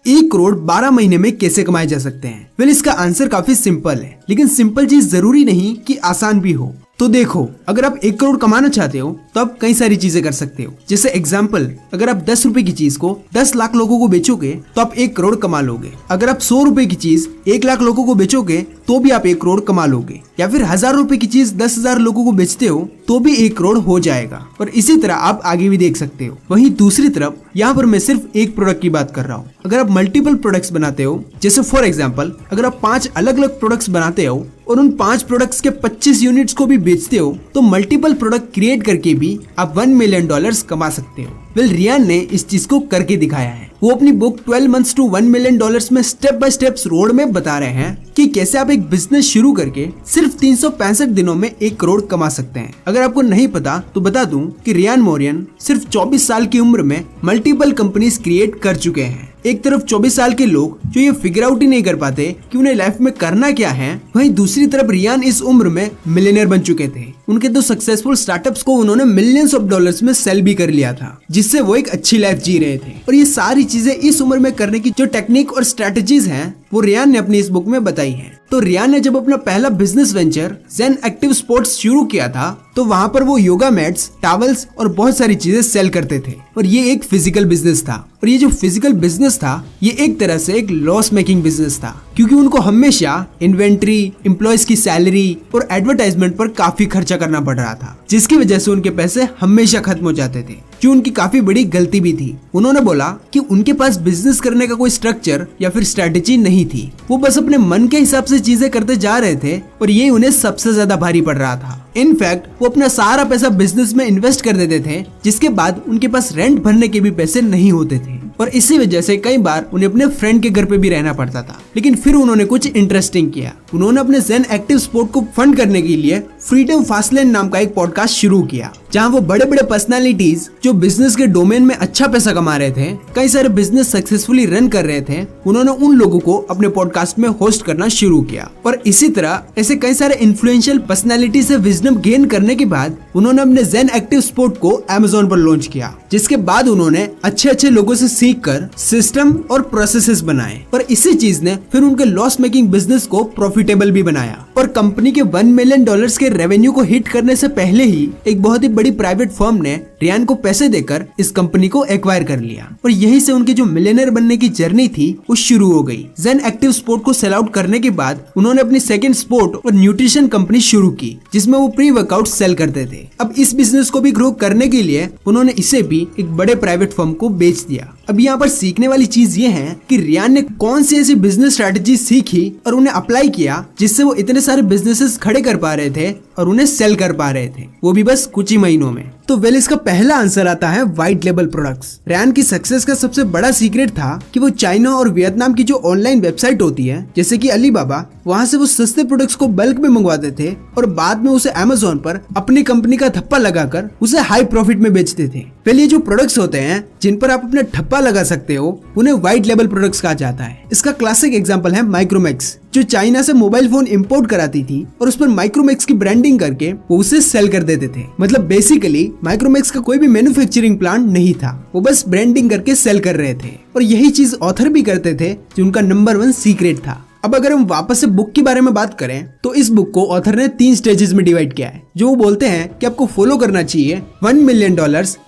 1 करोड़ 12 महीने में कैसे कमाए जा सकते हैं? वेल, इसका आंसर काफी सिंपल है, लेकिन सिंपल चीज जरूरी नहीं कि आसान भी हो। तो देखो, अगर आप 1 करोड़ कमाना चाहते हो तो आप कई सारी चीजें कर सकते हो। जैसे एग्जाम्पल, अगर आप 10 रुपए की चीज को 10 लाख लोगों को बेचोगे तो आप 1 करोड़ कमा लोगे। अगर आप 100 रुपए की चीज 1 लाख लोगों को बेचोगे तो भी आप 1 करोड़ कमा लोगे। या फिर 1000 रुपए की चीज 10,000 लोगों को बेचते हो तो भी 1 करोड़ हो जाएगा। और इसी तरह आप आगे भी देख सकते हो। वहीं दूसरी तरफ यहाँ पर मैं सिर्फ एक प्रोडक्ट की बात कर रहा हूँ। अगर आप मल्टीपल प्रोडक्ट्स बनाते हो, जैसे फॉर एग्जाम्पल अगर आप 5 अलग अलग प्रोडक्ट्स बनाते हो और उन 5 प्रोडक्ट्स के 25 यूनिट्स को भी बेचते हो तो मल्टीपल प्रोडक्ट क्रिएट करके भी आप $1 मिलियन कमा सकते हो। वेल, रियान ने इस चीज को करके दिखाया है। वो अपनी बुक 12 मंथ्स टू $1 मिलियन में step by step road map बता रहे हैं कि कैसे आप एक बिजनेस शुरू करके सिर्फ 365 दिनों में 1 करोड़ कमा सकते हैं। अगर आपको नहीं पता तो बता दूं कि रियान मोरियन सिर्फ 24 साल की उम्र में मल्टीपल कंपनीज क्रिएट कर चुके हैं। एक तरफ 24 साल के लोग जो ये फिगर आउट ही नहीं कर पाते कि उन्हें लाइफ में करना क्या है, वहीं दूसरी तरफ रियान इस उम्र में मिलियनर बन चुके थे। उनके 2 सक्सेसफुल स्टार्टअप्स को उन्होंने मिलियंस ऑफ डॉलर्स में सेल भी कर लिया था, जिससे वो एक अच्छी लाइफ जी रहे थे। और ये सारी चीजें इस उम्र में करने की जो टेक्निक और स्ट्रेटजीज हैं वो रियान ने अपनी इस बुक में बताई है। तो रियान ने जब अपना पहला बिजनेस वेंचर जेन एक्टिव स्पोर्ट्स शुरू किया था तो वहाँ पर वो योगा मैट्स, टॉवल्स और बहुत सारी चीजें सेल करते थे। और ये एक फिजिकल बिजनेस था। और ये जो फिजिकल बिजनेस था ये एक तरह से एक लॉस मेकिंग बिजनेस था, क्योंकि उनको हमेशा इन्वेंट्री, एम्प्लॉयज की सैलरी और एडवर्टाइजमेंट पर काफी खर्चा करना पड़ रहा था, जिसकी वजह से उनके पैसे हमेशा खत्म हो जाते थे, जो उनकी काफी बड़ी गलती भी थी। उन्होंने बोला कि उनके पास बिजनेस करने का कोई स्ट्रक्चर या फिर स्ट्रेटेजी नहीं थी। वो बस अपने मन के हिसाब से चीजें करते जा रहे थे और ये उन्हें सबसे ज्यादा भारी पड़ रहा था। इनफैक्ट वो अपना सारा पैसा बिजनेस में इन्वेस्ट कर देते थे, जिसके बाद उनके पास रेंट भरने के भी पैसे नहीं होते थे। और इसी वजह से कई बार उन्हें अपने फ्रेंड के घर पे भी रहना पड़ता था। लेकिन फिर उन्होंने कुछ इंटरेस्टिंग किया। उन्होंने अपने जेन एक्टिव स्पोर्ट को फंड करने के लिए फ्रीडम फास्टलैंड नाम का एक पॉडकास्ट शुरू किया, जहां वो बड़े बड़े पर्सनालिटीज जो बिजनेस के डोमेन में अच्छा पैसा कमा रहे थे, कई सारे बिजनेस सक्सेसफुली रन कर रहे थे, उन्होंने उन लोगों को अपने पॉडकास्ट में होस्ट करना शुरू किया। और इसी तरह ऐसे कई सारे इन्फ्लुएंशियल पर्सनालिटी से विजडम गेन करने के बाद उन्होंने अपने जेन एक्टिव स्पोर्ट को Amazon पर लॉन्च किया, जिसके बाद उन्होंने अच्छे लोगों से सीखकर सिस्टम और प्रोसेसेस बनाए। और इसी चीज ने फिर उनके लॉस मेकिंग बिजनेस को प्रॉफिटेबल भी बनाया। और कंपनी के $1 मिलियन के रेवेन्यू को हिट करने से पहले ही एक बहुत ही बड़ी प्राइवेट फर्म ने रियान को पैसे देकर इस कंपनी को एक्वायर कर लिया। और यहीं से उनकी जो मिलियनर बनने की जर्नी थी वो शुरू हो गई। जेन एक्टिव स्पोर्ट को सेल आउट करने के बाद उन्होंने अपनी सेकंड स्पोर्ट और न्यूट्रिशन कंपनी शुरू की, जिसमें वो प्री वर्कआउट सेल करते थे। अब इस बिजनेस को भी ग्रो करने के लिए उन्होंने इसे भी एक बड़े प्राइवेट फर्म को बेच दिया। अब यहाँ पर सीखने वाली चीज ये है कि रियान ने कौन सी ऐसी बिजनेस स्ट्रेटेजी सीखी और उन्हें अप्लाई किया, जिससे वो इतने सारे बिजनेसेस खड़े कर पा रहे थे और उन्हें सेल कर पा रहे थे, वो भी बस कुछ ही महीनों में। तो वेल, इसका पहला आंसर आता है व्हाइट लेबल प्रोडक्ट्स। रियान की सक्सेस का सबसे बड़ा सीक्रेट था कि वो चाइना और वियतनाम की जो ऑनलाइन वेबसाइट होती है, जैसे कि अलीबाबा, वहाँ से वो सस्ते प्रोडक्ट्स को बल्क में मंगवाते थे और बाद में उसे Amazon पर अपनी कंपनी का ठप्पा लगाकर उसे हाई प्रॉफिट में बेचते थे। पहले जो प्रोडक्ट्स होते हैं जिन पर आप अपना ठप्पा लगा सकते हो, उन्हें व्हाइट लेबल प्रोडक्ट्स कहा जाता है। इसका क्लासिक एग्जांपल है माइक्रोमैक्स, जो चाइना से मोबाइल फोन इंपोर्ट कराती थी और उस पर माइक्रोमैक्स की ब्रांडिंग करके वो उसे सेल कर देते थे। मतलब बेसिकली माइक्रोमैक्स का कोई भी मैन्युफैक्चरिंग प्लांट नहीं था, वो बस ब्रांडिंग करके सेल कर रहे थे। और यही चीज ऑथर भी करते थे, जो उनका नंबर 1 सीक्रेट था। अब अगर हम वापस से बुक के बारे में बात करें तो इस बुक को ऑथर ने 3 स्टेजेस में डिवाइड किया है, जो वो बोलते हैं कि आपको फॉलो करना चाहिए $1 मिलियन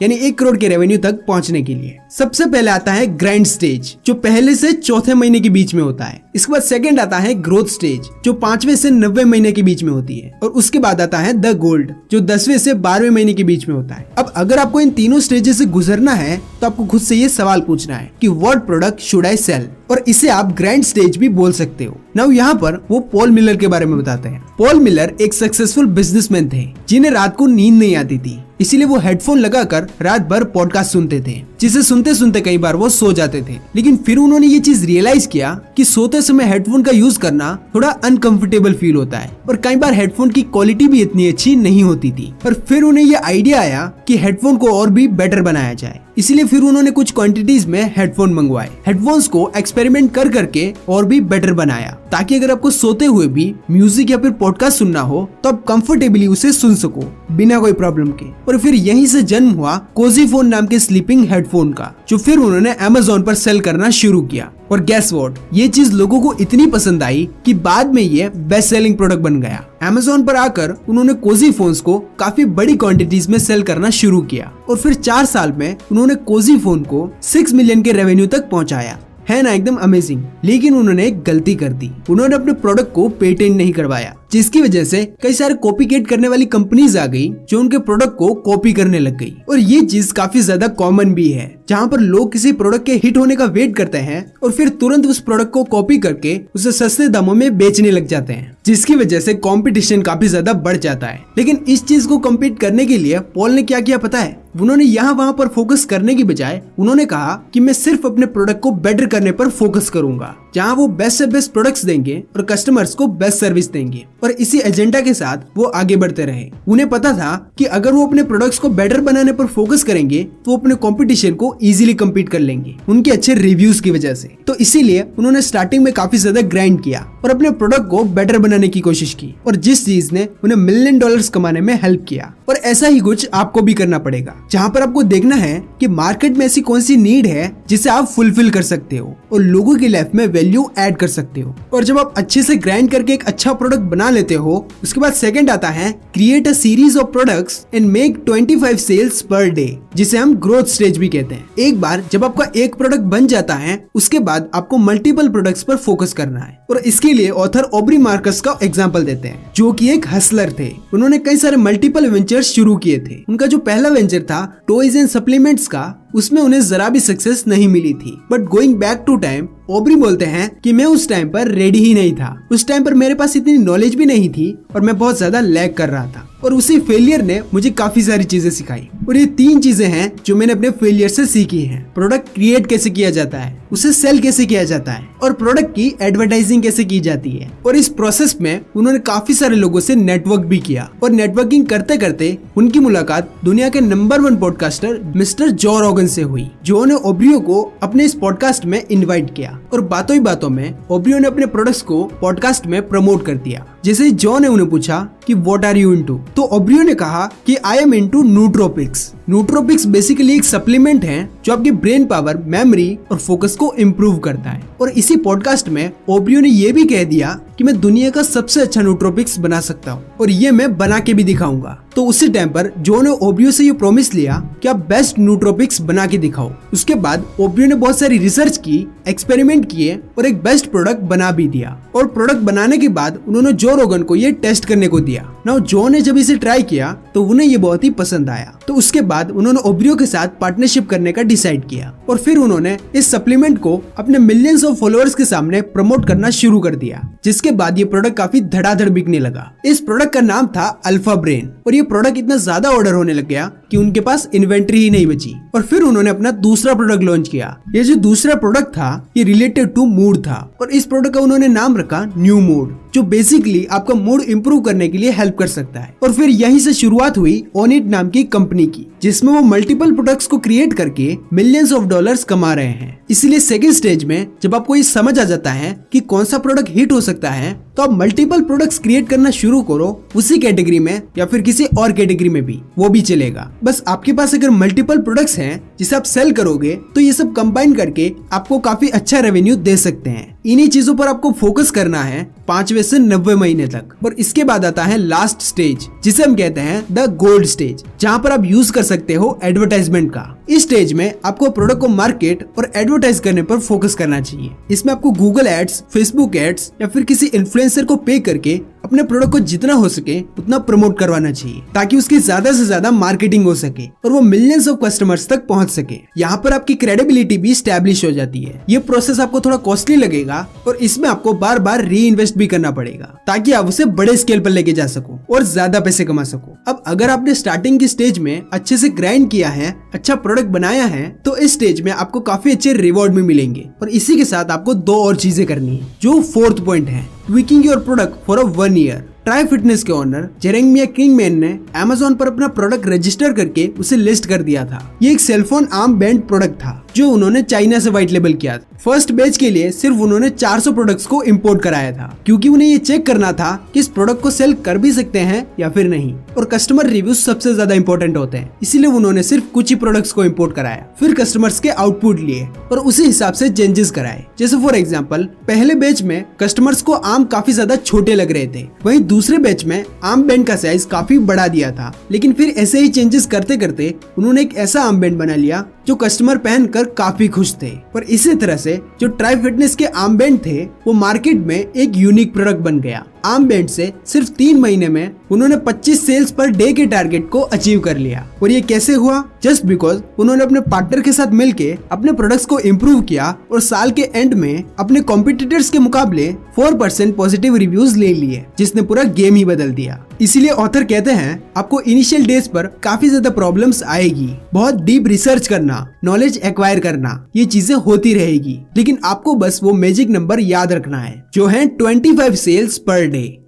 यानी 1 करोड़ के रेवेन्यू तक पहुंचने के लिए। सबसे पहले आता है ग्राइंड स्टेज, जो पहले से चौथे महीने के बीच में होता है। इसके बाद सेकंड आता है ग्रोथ स्टेज, जो 5वें से 90वें महीने के बीच में होती है। और उसके बाद आता है द गोल्ड, जो 10वें से 12वें महीने के बीच में होता है। अब अगर आपको इन तीनों स्टेजेस से गुजरना है तो आपको खुद से ये सवाल पूछना है कि what product should I sell, और इसे आप ग्राइंड स्टेज भी बोल सकते हो। नाउ यहाँ पर वो पॉल मिलर के बारे में बताते हैं। पॉल मिलर एक सक्सेसफुल बिजनेसमैन थे, जिन्हें रात को नींद नहीं आती थी, इसीलिए वो हेडफोन लगाकर रात भर पॉडकास्ट सुनते थे, जिसे सुनते सुनते कई बार वो सो जाते थे। लेकिन फिर उन्होंने ये चीज रियलाइज किया कि सोते समय हेडफोन का यूज करना थोड़ा अनकंफर्टेबल फील होता है और कई बार हेडफोन की क्वालिटी भी इतनी अच्छी नहीं होती थी। और फिर उन्हें ये आइडिया आया कि हेडफोन को और भी बेटर बनाया जाए, इसीलिए फिर उन्होंने कुछ क्वांटिटीज में हेडफोन मंगवाए। हेडफोन्स को एक्सपेरिमेंट कर करके और भी बेटर बनाया, ताकि अगर आपको सोते हुए भी म्यूजिक या फिर पॉडकास्ट सुनना हो तो आप कंफर्टेबली उसे सुन सको बिना कोई प्रॉब्लम के। और फिर यहीं से जन्म हुआ कोजी फोन नाम के स्लीपिंग हेडफोन फोन का, जो फिर उन्होंने Amazon पर सेल करना शुरू किया। और गैस व्हाट, ये चीज लोगों को इतनी पसंद आई कि बाद में ये बेस्ट सेलिंग प्रोडक्ट बन गया। Amazon पर आकर उन्होंने कोजी फोन्स को काफी बड़ी क्वांटिटीज में सेल करना शुरू किया और फिर 4 साल में उन्होंने कोजी फोन को 6 मिलियन के रेवेन्यू तक पहुंचाया। है ना एकदम अमेजिंग। लेकिन उन्होंने एक गलती कर दी, उन्होंने अपने प्रोडक्ट को पेटेंट नहीं करवाया, जिसकी वजह से कई सारे कॉपीकेट करने वाली कंपनीज आ गई जो उनके प्रोडक्ट को कॉपी करने लग गई। और ये चीज काफी ज्यादा कॉमन भी है, जहाँ पर लोग किसी प्रोडक्ट के हिट होने का वेट करते हैं और फिर तुरंत उस प्रोडक्ट को कॉपी करके उसे सस्ते दामों में बेचने लग जाते हैं, जिसकी वजह से कंपटीशन काफी ज्यादा बढ़ जाता है। लेकिन इस चीज को कम्पीट करने के लिए पॉल ने क्या किया पता है? उन्होंने यहाँ वहाँ पर फोकस करने की बजाय उन्होंने कहा कि मैं सिर्फ अपने प्रोडक्ट को बेटर करने पर फोकस करूंगा, जहाँ वो बेस्ट से बेस्ट प्रोडक्ट्स देंगे और कस्टमर्स को बेस्ट सर्विस देंगे। और इसी एजेंडा के साथ वो आगे बढ़ते रहे। उन्हें पता था कि अगर वो अपने प्रोडक्ट्स को बेटर बनाने पर फोकस करेंगे तो वो अपने कंपटीशन को इजीली कम्पीट कर लेंगे उनके अच्छे रिव्यूज की वजह से। तो इसीलिए उन्होंने स्टार्टिंग में काफी ज्यादा ग्राइंड किया और अपने प्रोडक्ट को बेटर बनाने की कोशिश की, और जिस चीज ने उन्हें $1 मिलियन कमाने में हेल्प किया। और ऐसा ही कुछ आपको भी करना पड़ेगा, जहाँ पर आपको देखना है कि मार्केट में ऐसी कौन सी नीड है जिसे आप फुलफिल कर सकते हो और लोगों की लाइफ में वैल्यू ऐड कर सकते हो। और जब आप अच्छे से ग्राइंड करके एक अच्छा प्रोडक्ट बना लेते हो, उसके बाद सेकंड आता है create a series of products and make 25 sales per day, जिसे हम ग्रोथ स्टेज भी कहते हैं। एक बार जब आपका एक प्रोडक्ट बन जाता है, उसके बाद आपको मल्टीपल प्रोडक्ट्स पर फोकस करना है। और इसके लिए ऑथर ऑब्री मार्कस का एग्जांपल देते हैं, जो कि एक हसलर थे। उन्होंने कई सारे मल्टीपल वेंचर्स शुरू किए थे। उनका जो पहला वेंचर था टॉयज एंड सप्लीमेंट्स का, उसमें उन्हें जरा भी सक्सेस नहीं मिली थी। But going back to time, Aubrey बोलते हैं कि मैं उस टाइम पर रेडी ही नहीं था। उस टाइम पर मेरे पास इतनी नॉलेज भी नहीं थी और मैं बहुत ज्यादा लैग कर रहा था, और उसी फेलियर ने मुझे काफी सारी चीजें सिखाई। और ये 3 चीजें हैं जो मैंने अपने फेलियर से सीखी हैं। प्रोडक्ट क्रिएट कैसे किया जाता है, उसे सेल कैसे किया जाता है, और प्रोडक्ट की एडवर्टाइजिंग कैसे की जाती है। और इस प्रोसेस में उन्होंने काफी सारे लोगों से नेटवर्क भी किया, और नेटवर्किंग करते करते उनकी मुलाकात दुनिया के नंबर 1 पॉडकास्टर मिस्टर जो रोगन से हुई, जो ने ओब्रियो को अपने इस पॉडकास्ट में इनवाइट किया। और बातों ही बातों में ओब्रियो ने अपने प्रोडक्ट्स को पॉडकास्ट में प्रमोट कर दिया। जैसे जॉ ने उन्हें पूछा कि व्हाट आर यू इनटू, तो ओब्रियो ने कहा कि I am into nootropics. Nootropics basically एक सप्लीमेंट है जो आपकी ब्रेन पावर, मेमोरी और फोकस को इम्प्रूव करता है। और इसी पॉडकास्ट में ओब्रियो ने ये भी कह दिया कि मैं दुनिया का सबसे अच्छा नूट्रोपिक्स बना सकता हूँ, और ये मैं बना के भी दिखाऊंगा। तो उसी टाइम पर जो ने ओब्रियो से ये प्रॉमिस लिया कि आप बेस्ट नूट्रोपिक्स बना के दिखाओ। उसके बाद ओब्रियो ने बहुत सारी रिसर्च की, एक्सपेरिमेंट किए और एक बेस्ट प्रोडक्ट बना भी दिया। और प्रोडक्ट बनाने के बाद उन्होंने जो रोगन को ये टेस्ट करने को दिया। नाउ जो ने जब इसे ट्राई किया तो उन्हें ये बहुत ही पसंद आया। तो उसके बाद उन्होंने ओब्रियो के साथ पार्टनरशिप करने का डिसाइड किया, और फिर उन्होंने इस सप्लीमेंट को अपने मिलियंस ऑफ फॉलोअर्स के सामने प्रमोट करना शुरू कर दिया, जिसके बाद ये प्रोडक्ट काफी धड़ाधड़ बिकने लगा। इस प्रोडक्ट का नाम था अल्फा ब्रेन, और ये प्रोडक्ट इतना ज्यादा ऑर्डर होने लग गया कि उनके पास इन्वेंट्री ही नहीं बची। और फिर उन्होंने अपना दूसरा प्रोडक्ट लॉन्च किया। ये जो दूसरा प्रोडक्ट था ये रिलेटेड टू मूड था, और इस प्रोडक्ट का उन्होंने नाम रखा न्यू मूड, जो बेसिकली आपका मूड इंप्रूव करने के लिए हेल्प कर सकता है। और फिर यहीं से शुरुआत हुई ऑनिट नाम की कंपनी की, जिसमें वो मल्टीपल प्रोडक्ट्स को क्रिएट करके मिलियंस ऑफ डॉलर्स कमा रहे हैं। इसलिए सेकंड स्टेज में जब आपको ये समझ आ जाता है कि कौन सा प्रोडक्ट हिट हो सकता है, तो आप मल्टीपल प्रोडक्ट्स क्रिएट करना शुरू करो, उसी कैटेगरी में या फिर किसी और कैटेगरी में भी, वो भी चलेगा। बस आपके पास अगर मल्टीपल प्रोडक्ट्स हैं जिसे आप सेल करोगे, तो ये सब कंबाइन करके आपको काफी अच्छा रेवेन्यू दे सकते हैं। इन्हीं चीजों पर आपको फोकस करना है 5वें से 90 महीने तक। और इसके बाद आता है लास्ट स्टेज, जिसे हम कहते हैं द गोल्ड स्टेज, जहाँ पर आप यूज कर सकते हो एडवर्टाइजमेंट का। इस स्टेज में आपको प्रोडक्ट को मार्केट और एडवर्टाइज करने पर फोकस करना चाहिए। इसमें आपको गूगल एड्स, फेसबुक एड्स या फिर किसी इन्फ्लुएंसर को पे करके अपने प्रोडक्ट को जितना हो सके उतना प्रमोट करवाना चाहिए, ताकि उसकी ज्यादा से ज्यादा मार्केटिंग हो सके और वो मिलियंस ऑफ कस्टमर्स तक पहुंच सके। यहाँ पर आपकी क्रेडिबिलिटी भी स्टैब्लिश हो जाती है। ये प्रोसेस आपको थोड़ा कॉस्टली लगेगा और इसमें आपको बार बार री इन्वेस्ट भी करना पड़ेगा, ताकि आप उसे बड़े स्केल पर लेके जा सको और ज्यादा पैसे कमा सको। अब अगर आपने स्टार्टिंग की स्टेज में अच्छे से ग्राइंड किया है, अच्छा प्रोडक्ट बनाया है, तो इस स्टेज में आपको काफी अच्छे रिवॉर्ड भी मिलेंगे। और इसी के साथ आपको 2 और चीजें करनी है, जो 4th पॉइंट है, tweaking your product for 1 year. Try fitness के ओनर जेरेमिया किंगमैन ने Amazon पर अपना प्रोडक्ट रजिस्टर करके उसे लिस्ट कर दिया था। ये एक सेलफोन आर्म बैंड प्रोडक्ट था जो उन्होंने चाइना से व्हाइट लेबल किया था। फर्स्ट बैच के लिए सिर्फ उन्होंने 400 प्रोडक्ट्स को इंपोर्ट कराया था, क्योंकि उन्हें ये चेक करना था कि इस प्रोडक्ट को सेल कर भी सकते हैं या फिर नहीं। और कस्टमर रिव्यूज सबसे ज्यादा इंपॉर्टेंट होते हैं, इसीलिए उन्होंने सिर्फ कुछ ही प्रोडक्ट्स को इंपोर्ट कराया। फिर कस्टमर्स के आउटपुट लिए और उसी हिसाब से चेंजेस कराए। जैसे फॉर एग्जांपल, पहले बैच में कस्टमर्स को आम काफी ज्यादा छोटे लग रहे थे, वहीं दूसरे बैच में आर्म बैंड का साइज काफी बड़ा दिया था। लेकिन फिर ऐसे ही चेंजेस करते करते उन्होंने एक ऐसा आर्म बैंड बना लिया जो कस्टमर पहनकर काफी खुश थे। और इसी तरह से जो ट्राई फिटनेस के आर्म बैंड थे वो मार्केट में एक यूनिक प्रोडक्ट बन गया। आर्म बैंड से सिर्फ 3 महीने में उन्होंने 25 सेल्स पर डे के टारगेट को अचीव कर लिया। और ये कैसे हुआ? जस्ट बिकॉज उन्होंने अपने पार्टनर के साथ मिलके अपने प्रोडक्ट्स को इम्प्रूव किया और साल के एंड में अपने कॉम्पिटिटर्स के मुकाबले 4% पॉजिटिव रिव्यूज ले लिए, जिसने पूरा गेम ही बदल दिया। इसीलिए ऑथर कहते हैं आपको इनिशियल डेज पर काफी ज्यादा प्रॉब्लम्स आएगी, बहुत डीप रिसर्च करना, नॉलेज एक्वायर करना, ये चीजें होती रहेगी, लेकिन आपको बस वो मैजिक नंबर याद रखना है जो है 25 सेल्स पर डे।